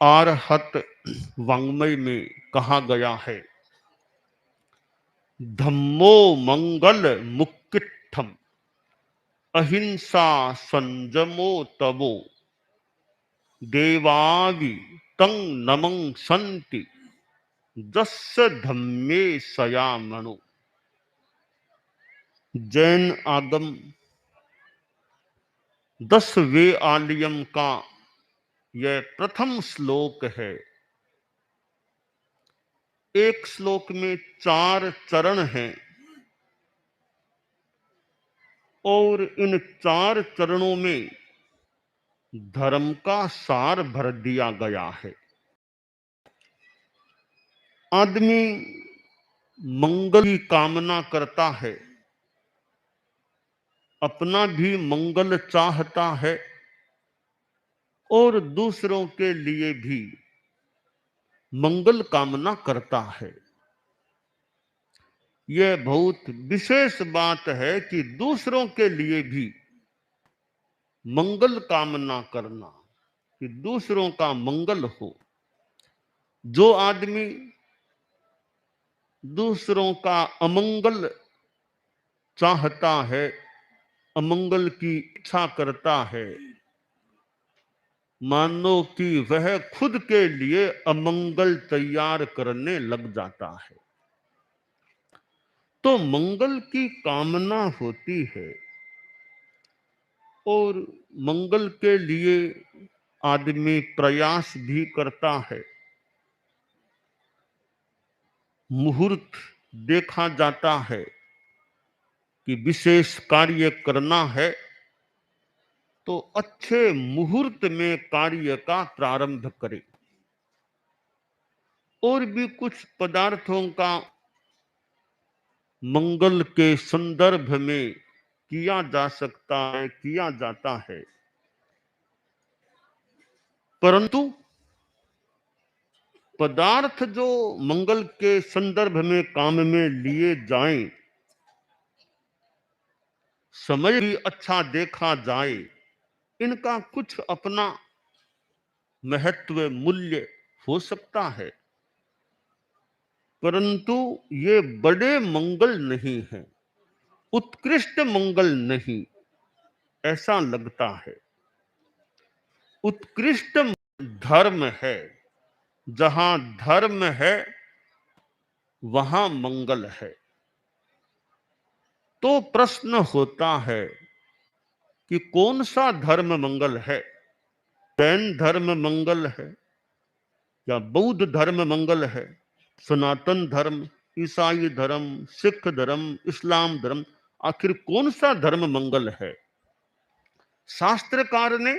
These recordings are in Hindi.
आरहत वाङ्मय में कहा गया है, धम्मो मंगल मुक्तित्थम अहिंसा संजमो तवो देवावि तं नमं संति जस्य धम्मे सयामणु। जैन आगम 10वें आलियम का यह प्रथम श्लोक है। एक श्लोक में 4 चरण हैं और इन 4 चरणों में धर्म का सार भर दिया गया है। आदमी मंगल की कामना करता है, अपना भी मंगल चाहता है और दूसरों के लिए भी मंगल कामना करता है। यह बहुत विशेष बात है कि दूसरों के लिए भी मंगल कामना करना, कि दूसरों का मंगल हो। जो आदमी दूसरों का अमंगल चाहता है, अमंगल की इच्छा करता है, मानो कि वह खुद के लिए अमंगल तैयार करने लग जाता है। तो मंगल की कामना होती है और मंगल के लिए आदमी प्रयास भी करता है। मुहूर्त देखा जाता है कि विशेष कार्य करना है तो अच्छे मुहूर्त में कार्य का प्रारंभ करें। और भी कुछ पदार्थों का मंगल के संदर्भ में किया जा सकता है, किया जाता है, परंतु पदार्थ जो मंगल के संदर्भ में काम में लिए जाएं, समय भी अच्छा देखा जाए, इनका कुछ अपना महत्व मूल्य हो सकता है, परंतु ये बड़े मंगल नहीं हैं, उत्कृष्ट मंगल नहीं, ऐसा लगता है। उत्कृष्ट धर्म है, जहां धर्म है वहां मंगल है। तो प्रश्न होता है कि कौन सा धर्म मंगल है? जैन धर्म मंगल है या बौद्ध धर्म मंगल है, सनातन धर्म, ईसाई धर्म, सिख धर्म, इस्लाम धर्म, आखिर कौन सा धर्म मंगल है? शास्त्रकार ने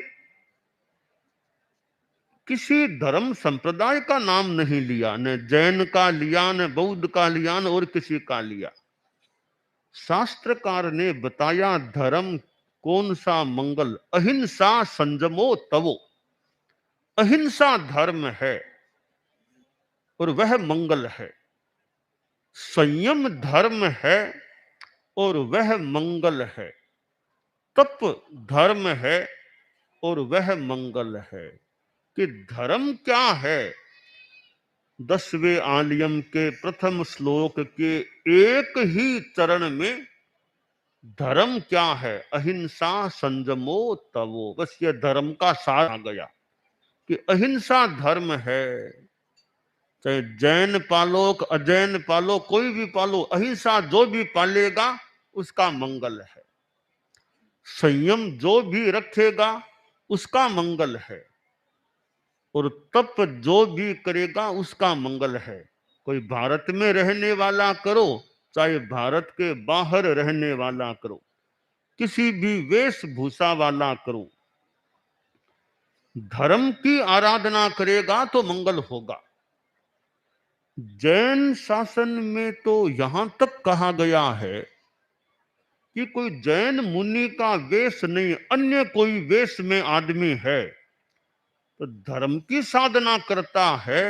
किसी धर्म संप्रदाय का नाम नहीं लिया, न जैन का लिया, न बौद्ध का लिया, न और किसी का लिया। शास्त्रकार ने बताया धर्म कौन सा मंगल, अहिंसा संजमो तवो, अहिंसा धर्म है और वह मंगल है। संयम धर्म है और वह मंगल है। तप धर्म है और वह मंगल है। कि धर्म क्या है? 10वें आलियम के प्रथम श्लोक के एक ही चरण में धर्म क्या है? अहिंसा संजमो तवो। बस ये धर्म का सार आ गया कि अहिंसा धर्म है। चाहे जैन पालो, अजैन पालो, कोई भी पालो, अहिंसा जो भी पालेगा उसका मंगल है। संयम जो भी रखेगा उसका मंगल है और तप जो भी करेगा उसका मंगल है। कोई भारत में रहने वाला करो, चाहे भारत के बाहर रहने वाला करो, किसी भी वेशभूषा वाला करो, धर्म की आराधना करेगा तो मंगल होगा। जैन शासन में तो यहां तक कहा गया है कि कोई जैन मुनि का वेश नहीं, अन्य कोई वेश में आदमी है तो धर्म की साधना करता है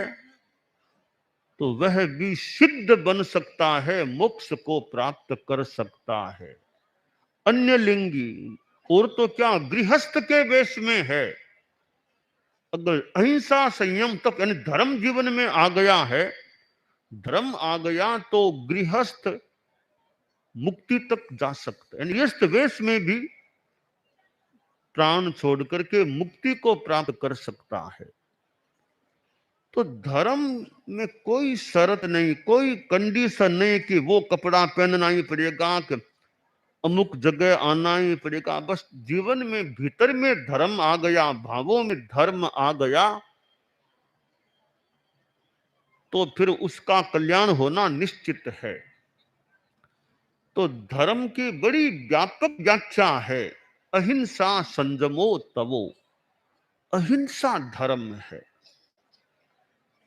तो वह भी सिद्ध बन सकता है, मोक्ष को प्राप्त कर सकता है। अन्य लिंगी और तो क्या गृहस्थ के वेश में है अगर अहिंसा संयम तक यानी धर्म जीवन में आ गया है, धर्म आ गया तो गृहस्थ मुक्ति तक जा सकता है, यानी अस्त वेश में भी प्राण छोड़ करके मुक्ति को प्राप्त कर सकता है। तो धर्म में कोई शर्त नहीं, कोई कंडीशन नहीं कि वो कपड़ा पहनना ही पड़ेगा, कि अमुक जगह आना ही पड़ेगा। बस जीवन में भीतर में धर्म आ गया, भावों में धर्म आ गया, तो फिर उसका कल्याण होना निश्चित है। तो धर्म की बड़ी व्यापक व्याख्या है, अहिंसा संयमो तवो। अहिंसा धर्म है।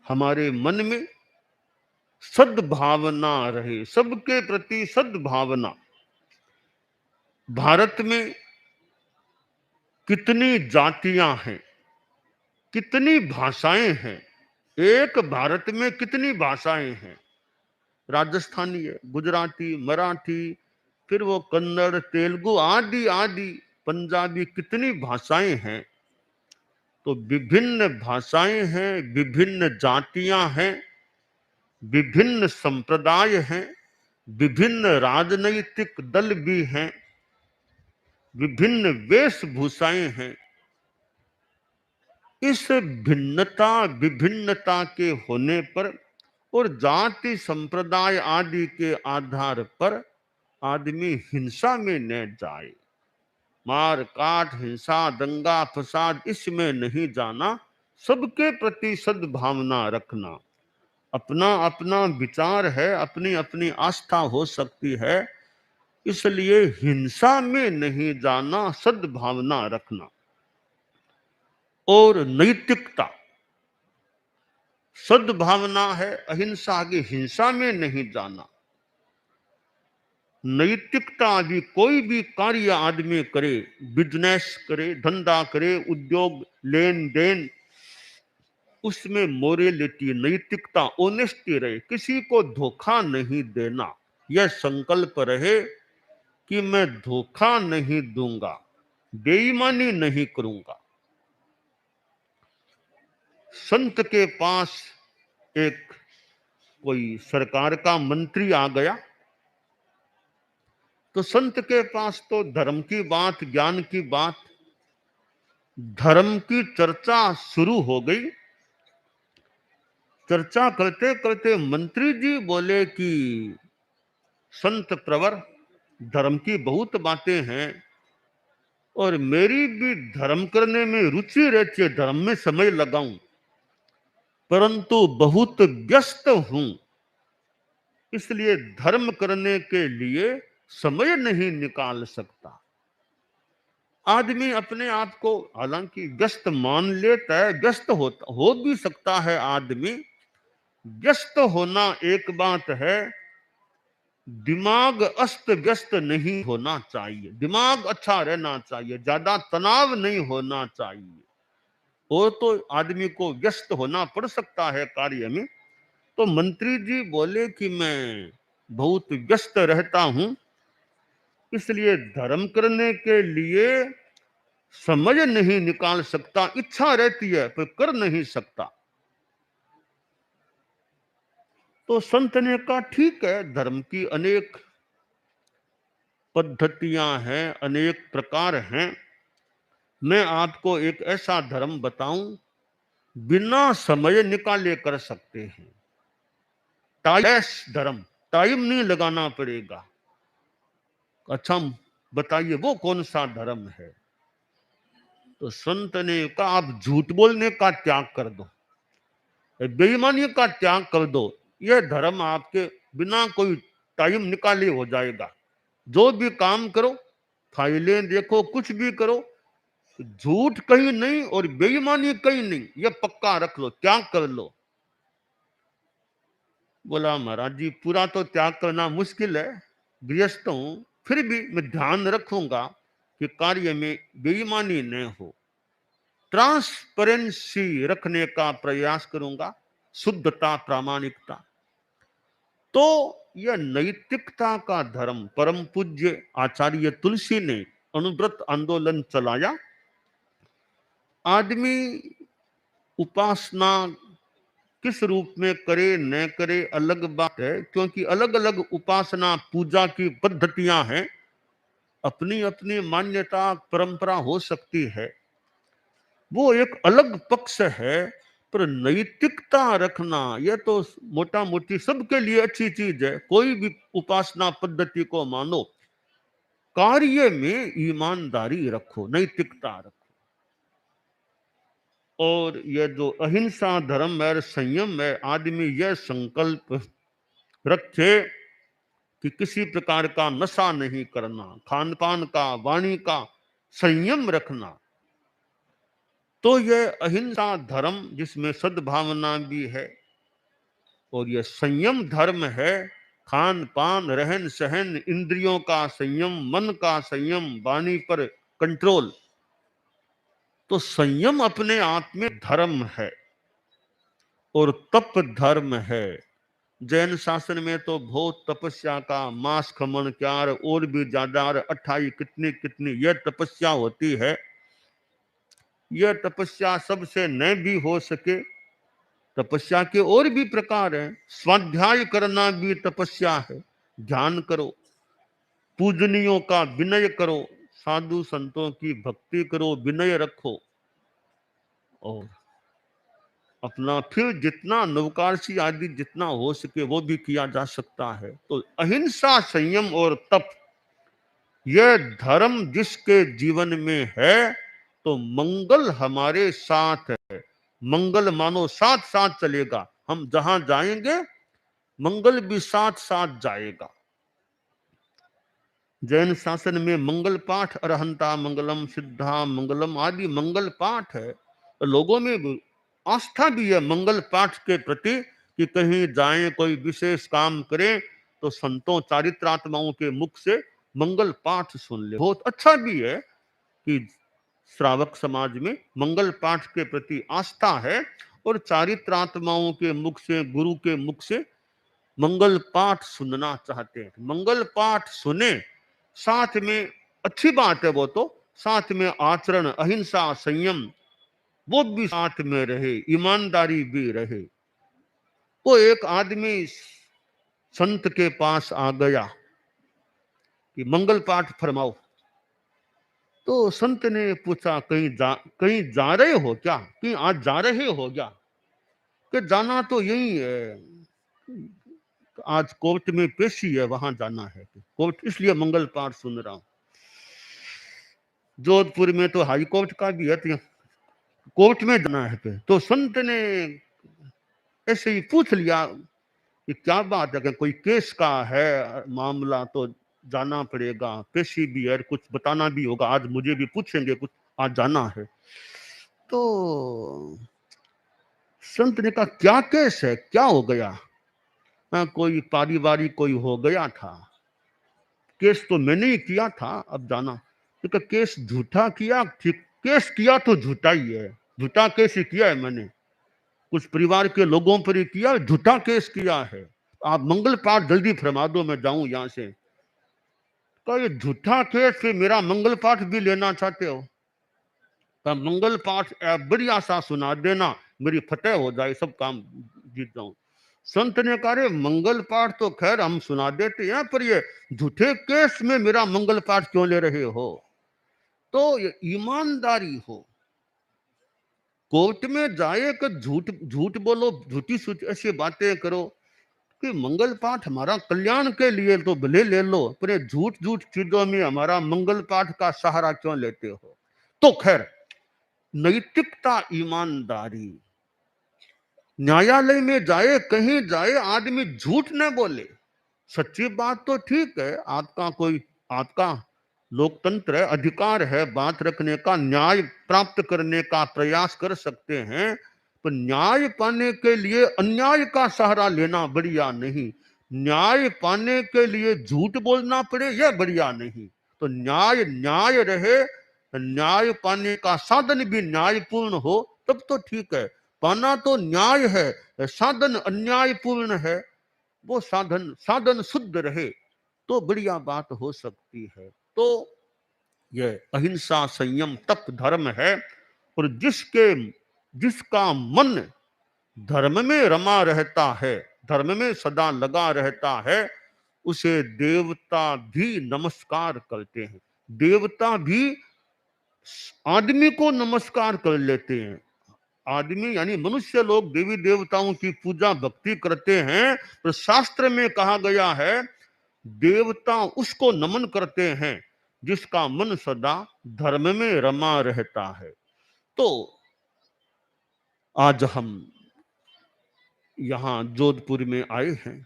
हमारे मन में सद्भावना रहे, सबके प्रति सद्भावना। भारत में कितनी जातियां हैं, कितनी भाषाएं हैं, एक भारत में कितनी भाषाएं हैं। राजस्थानी है, गुजराती, मराठी, फिर वो कन्नड़, तेलुगु आदि आदि, पंजाबी, कितनी भाषाएं हैं। तो विभिन्न भाषाएं हैं, विभिन्न जातियां हैं, विभिन्न संप्रदाय हैं, विभिन्न राजनैतिक दल भी हैं, विभिन्न वेशभूषाएं हैं। इस भिन्नता विभिन्नता के होने पर और जाति संप्रदाय आदि के आधार पर आदमी हिंसा में न जाए। मार काट, हिंसा, दंगा फसाद, इसमें नहीं जाना। सबके प्रति सद्भावना रखना। अपना अपना विचार है, अपनी अपनी आस्था हो सकती है, इसलिए हिंसा में नहीं जाना, सद्भावना रखना। और नैतिकता, सद्भावना है, अहिंसा की, हिंसा में नहीं जाना। नैतिकता भी, कोई भी कार्य आदमी करे, बिजनेस करे, धंधा करे, उद्योग, लेन देन, उसमें मोरेलिटी, नैतिकता, ऑनेस्टी रहे, किसी को धोखा नहीं देना। यह संकल्प रहे कि मैं धोखा नहीं दूंगा, बेईमानी नहीं करूंगा। संत के पास एक कोई सरकार का मंत्री आ गया, तो संत के पास तो धर्म की बात, ज्ञान की बात, धर्म की चर्चा शुरू हो गई। चर्चा करते करते मंत्री जी बोले कि संत प्रवर, धर्म की बहुत बातें हैं और मेरी भी धर्म करने में रुचि रहती है, धर्म में समय लगाऊं, परंतु बहुत व्यस्त हूं, इसलिए धर्म करने के लिए समय नहीं निकाल सकता। आदमी अपने आप को हालांकि व्यस्त मान लेता है, व्यस्त हो भी सकता है आदमी। व्यस्त होना एक बात है, दिमाग अस्त व्यस्त नहीं होना चाहिए, दिमाग अच्छा रहना चाहिए, ज्यादा तनाव नहीं होना चाहिए। और तो आदमी को व्यस्त होना पड़ सकता है कार्य में। तो मंत्री जी बोले कि मैं बहुत व्यस्त रहता हूं, इसलिए धर्म करने के लिए समय नहीं निकाल सकता, इच्छा रहती है पर कर नहीं सकता। तो संत ने कहा ठीक है, धर्म की अनेक पद्धतियां हैं, अनेक प्रकार हैं, मैं आपको एक ऐसा धर्म बताऊं बिना समय निकाले कर सकते हैं। टाइमलेस धर्म, टाइम नहीं लगाना पड़ेगा। अच्छा बताइए वो कौन सा धर्म है? तो संत ने कहा आप झूठ बोलने का त्याग कर दो, बेईमानी का त्याग कर दो, यह धर्म आपके बिना कोई टाइम निकाले हो जाएगा। जो भी काम करो, फाइलें देखो, कुछ भी करो, झूठ कहीं नहीं और बेईमानी कहीं नहीं, यह पक्का रख लो, त्याग कर लो। बोला महाराज जी पूरा तो त्याग करना मुश्किल है, गृहस्थ हूं, फिर भी मैं ध्यान रखूंगा कि कार्य में बेईमानी न हो, ट्रांसपेरेंसी रखने का प्रयास करूंगा, शुद्धता, प्रामाणिकता। तो यह नैतिकता का धर्म परम पूज्य आचार्य तुलसी ने अनुव्रत आंदोलन चलाया। आदमी उपासना किस रूप में करे न करे अलग बात है, क्योंकि अलग अलग उपासना पूजा की पद्धतियां हैं, अपनी अपनी मान्यता परंपरा हो सकती है, वो एक अलग पक्ष है। पर नैतिकता रखना यह तो मोटा मोटी सबके लिए अच्छी चीज है। कोई भी उपासना पद्धति को मानो, कार्य में ईमानदारी रखो, नैतिकता रखो। और यह जो अहिंसा धर्म है, संयम है, आदमी यह संकल्प रखे कि किसी प्रकार का नशा नहीं करना, खान पान का, वाणी का संयम रखना, तो यह अहिंसा धर्म जिसमें सद्भावना भी है, और यह संयम धर्म है, खान पान, रहन सहन, इंद्रियों का संयम, मन का संयम, वाणी पर कंट्रोल, तो संयम अपने आप में धर्म है और तप धर्म है। जैन शासन में तो बहुत तपस्या का, मास खमन क्यार और भी ज्यादा, 28 कितनी कितनी यह तपस्या होती है। यह तपस्या सबसे न भी हो सके, तपस्या के और भी प्रकार हैं। स्वाध्याय करना भी तपस्या है, ध्यान करो, पूजनियों का विनय करो, साधु संतों की भक्ति करो, विनय रखो, और अपना फिर जितना नवकारसी आदि जितना हो सके वो भी किया जा सकता है। तो अहिंसा, संयम और तप, यह धर्म जिसके जीवन में है तो मंगल हमारे साथ है। मंगल मानो साथ साथ चलेगा, हम जहां जाएंगे मंगल भी साथ साथ जाएगा। जैन शासन में मंगल पाठ, अरहंता मंगलम, सिद्धा मंगलम आदि मंगल पाठ है। लोगों में आस्था भी है मंगल पाठ के प्रति कि कहीं जाएं, कोई विशेष काम करें तो संतों चारित्रात्माओं के मुख से मंगल पाठ सुन ले। बहुत अच्छा भी है कि श्रावक समाज में मंगल पाठ के प्रति आस्था है और चारित्रात्माओं के मुख से, गुरु के मुख से मंगल पाठ सुनना चाहते हैं। मंगल पाठ सुने, साथ में अच्छी बात है वो तो, साथ में आचरण, अहिंसा, संयम वो भी साथ में रहे, ईमानदारी भी रहे। वो एक आदमी संत के पास आ गया कि मंगल पाठ फरमाओ। तो संत ने पूछा, कहीं जा रहे हो क्या, कहीं आज जा रहे हो क्या? कि जाना तो यही है, आज कोर्ट में पेशी है, वहां जाना है, कोर्ट, इसलिए मंगल पाठ सुन रहा हूं। जोधपुर में तो हाई कोर्ट का भी है, तो कोर्ट में जाना है। तो संत ने ऐसे ही पूछ लिया कि क्या बात है, कि कोई केस का है मामला तो जाना पड़ेगा, पेशी भी है, कुछ बताना भी होगा, आज मुझे भी पूछेंगे कुछ, आज जाना है। तो संत ने कहा, क्या केस है, क्या हो गया? कोई पारिवारिक कोई हो गया था, केस तो मैंने ही किया था, अब जाना। तो केस झूठा किया? ठीक, केस किया तो झूठा ही है, झूठा केस ही किया है मैंने, कुछ परिवार के लोगों पर ही किया, झूठा केस किया है। आप मंगल पाठ जल्दी फरमा दो, मैं जाऊं यहां से। तो ये झूठा केस फिर मेरा मंगल पाठ भी लेना चाहते हो? तो मंगल पाठ बढ़िया सा सुना देना, मेरी फतेह हो जाए, सब काम जीत जाऊं। संत ने कहा, रे मंगल पाठ तो खैर हम सुना देते हैं, पर ये झूठे केस में मेरा मंगल पाठ क्यों ले रहे हो? तो ये ईमानदारी हो, कोर्ट में जाए कि झूठ झूठ बोलो, झूठी ऐसी बातें करो कि मंगल पाठ हमारा कल्याण के लिए तो भले ले लो, पर ये झूठ झूठ चीजों में हमारा मंगल पाठ का सहारा क्यों लेते हो? तो खैर, नैतिकता, ईमानदारी, न्यायालय में जाए, कहीं जाए, आदमी झूठ न बोले, सच्ची बात तो ठीक है, आपका लोकतंत्र है, अधिकार है बात रखने का, न्याय प्राप्त करने का प्रयास कर सकते हैं, पर न्याय पाने के लिए अन्याय का सहारा लेना बढ़िया नहीं। न्याय पाने के लिए झूठ बोलना पड़े, यह बढ़िया नहीं। तो न्याय न्याय रहे, न्याय पाने का साधन भी न्यायपूर्ण हो, तब तो ठीक है। पाना तो न्याय है, साधन अन्यायपूर्ण है, वो साधन साधन शुद्ध रहे तो बढ़िया बात हो सकती है। तो यह अहिंसा, संयम, तप धर्म है, और जिसके जिसका मन धर्म में रमा रहता है, धर्म में सदा लगा रहता है, उसे देवता भी नमस्कार करते हैं। देवता भी आदमी को नमस्कार कर लेते हैं। आदमी यानी मनुष्य लोग देवी देवताओं की पूजा भक्ति करते हैं, तो शास्त्र में कहा गया है देवता उसको नमन करते हैं जिसका मन सदा धर्म में रमा रहता है। तो आज हम यहाँ जोधपुर में आए हैं,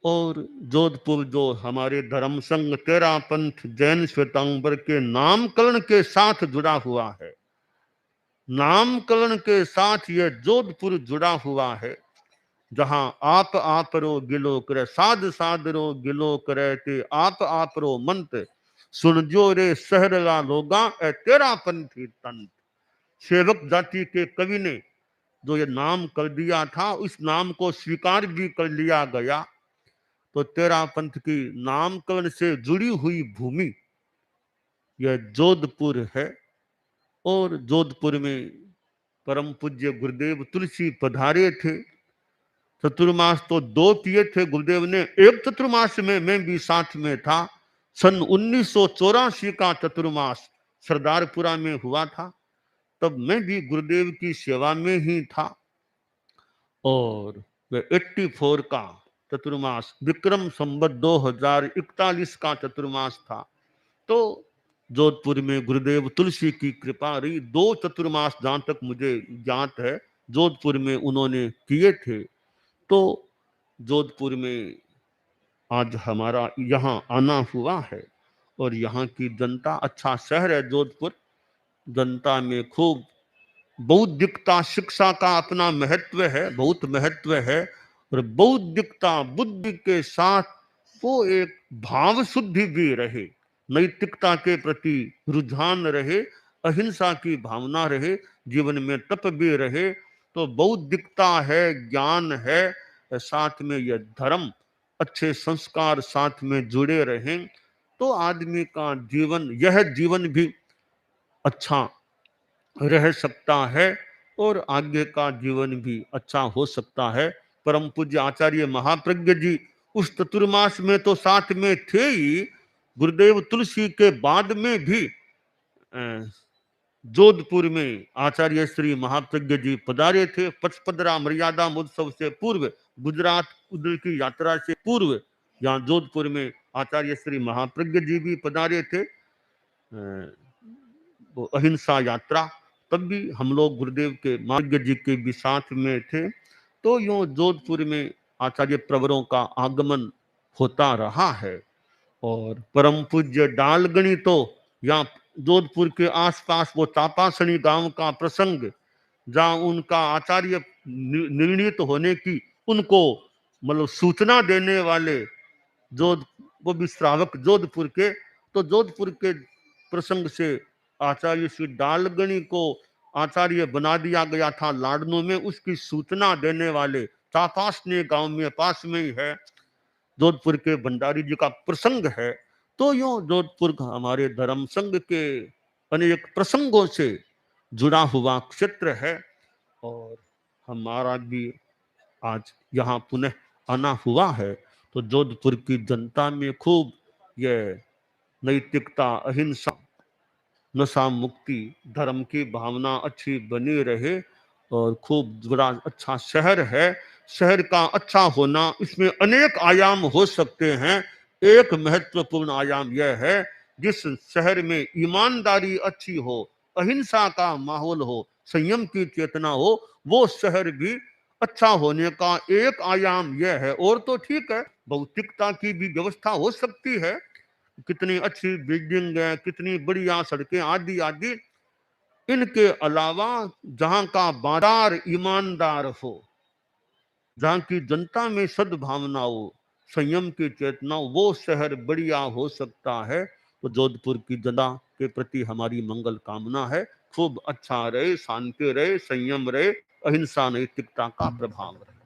और जोधपुर जो हमारे धर्म संघ तेरा पंथ जैन श्वेतांबर के नामकरण के साथ जुड़ा हुआ है, नामकरण के साथ यह जोधपुर जुड़ा हुआ है, जहां आप रो गिलो करे साध साध रो गिलो करे ते आप रो मंत सुन जो रे सहरला लोगा ए तेरा पंथी तंत। सेवक जाति के कवि ने जो ये नाम कर दिया था, उस नाम को स्वीकार भी कर लिया गया। तो तेरा पंथ की नामकरण से जुड़ी हुई भूमि यह जोधपुर है। और जोधपुर में परम पूज्य गुरुदेव तुलसी पधारे थे। चतुर्मास तो 2 किए थे गुरुदेव ने, एक चतुर्मास में मैं भी साथ में था। सन 1984 का चतुर्मास सरदारपुरा में हुआ था, तब मैं भी गुरुदेव की सेवा में ही था। और वह 84 का चतुर्मास विक्रम संवत 2041 का चतुर्मास था। तो जोधपुर में गुरुदेव तुलसी की कृपा रही। 2 चतुर्मास जहां तक मुझे ज्ञात है जोधपुर में उन्होंने किए थे। तो जोधपुर में आज हमारा यहाँ आना हुआ है, और यहाँ की जनता, अच्छा शहर है जोधपुर, जनता में खूब बौद्धिकता शिक्षा का अपना महत्व है, बहुत महत्व है। और बौद्धिकता बुद्धि के साथ वो एक भाव शुद्धि भी रहे, नैतिकता के प्रति रुझान रहे, अहिंसा की भावना रहे, जीवन में तप भी रहे। तो बौद्धिकता है, ज्ञान है, साथ में यह धर्म, अच्छे संस्कार साथ में जुड़े रहें, तो आदमी का जीवन, यह जीवन भी अच्छा रह सकता है, और आगे का जीवन भी अच्छा हो सकता है। परम पूज्य आचार्य महाप्रज्ञ जी उस चतुर्मास में तो साथ में थे ही, गुरुदेव तुलसी के बाद में भी जोधपुर में आचार्य श्री महाप्रज्ञ जी पधारे थे। पचपदरा मर्यादा महोत्सव से पूर्व, गुजरात उधर की यात्रा से पूर्व, यहाँ जोधपुर में आचार्य श्री महाप्रज्ञ जी भी पधारे थे, वो अहिंसा यात्रा, तब भी हम लोग गुरुदेव के मार्ग जी के भी साथ में थे। तो यूं जोधपुर में आचार्य प्रवरों का आगमन होता रहा है। और परम पूज्य डालगणी तो यहाँ जोधपुर के आसपास वो चापासणी गांव का प्रसंग, जहाँ उनका आचार्य निर्णीत होने की उनको मतलब सूचना देने वाले जोध, वो भी श्रावक जोधपुर के, तो जोधपुर के प्रसंग से आचार्य श्री डालगणी को आचार्य बना दिया गया था लाडनों में, उसकी सूचना देने वाले चापासनी गांव में पास में ही है जोधपुर के भंडारी जी का प्रसंग है। तो यूं जोधपुर हमारे धर्म संघ के अनेक प्रसंगों से जुड़ा हुआ क्षेत्र है, और हमारा भी आज यहाँ पुनः आना हुआ है। तो जोधपुर की जनता में खूब यह नैतिकता, अहिंसा, नशा मुक्ति, धर्म की भावना अच्छी बनी रहे, और खूब बड़ा अच्छा शहर है। शहर का अच्छा होना, इसमें अनेक आयाम हो सकते हैं। एक महत्वपूर्ण आयाम यह है, जिस शहर में ईमानदारी अच्छी हो, अहिंसा का माहौल हो, संयम की चेतना हो, वो शहर भी अच्छा होने का एक आयाम यह है। और तो ठीक है, भौतिकता की भी व्यवस्था हो सकती है, कितनी अच्छी बिल्डिंग है, कितनी बढ़िया सड़कें, आदि आदि। इनके अलावा जहां का बाजार ईमानदार हो, जहां की जनता में सद्भावना हो, संयम की चेतना, वो शहर बढ़िया हो सकता है। तो जोधपुर की जनता के प्रति हमारी मंगल कामना है, खूब अच्छा रहे, शांति रहे, संयम रहे, अहिंसा नैतिकता का प्रभाव रहे।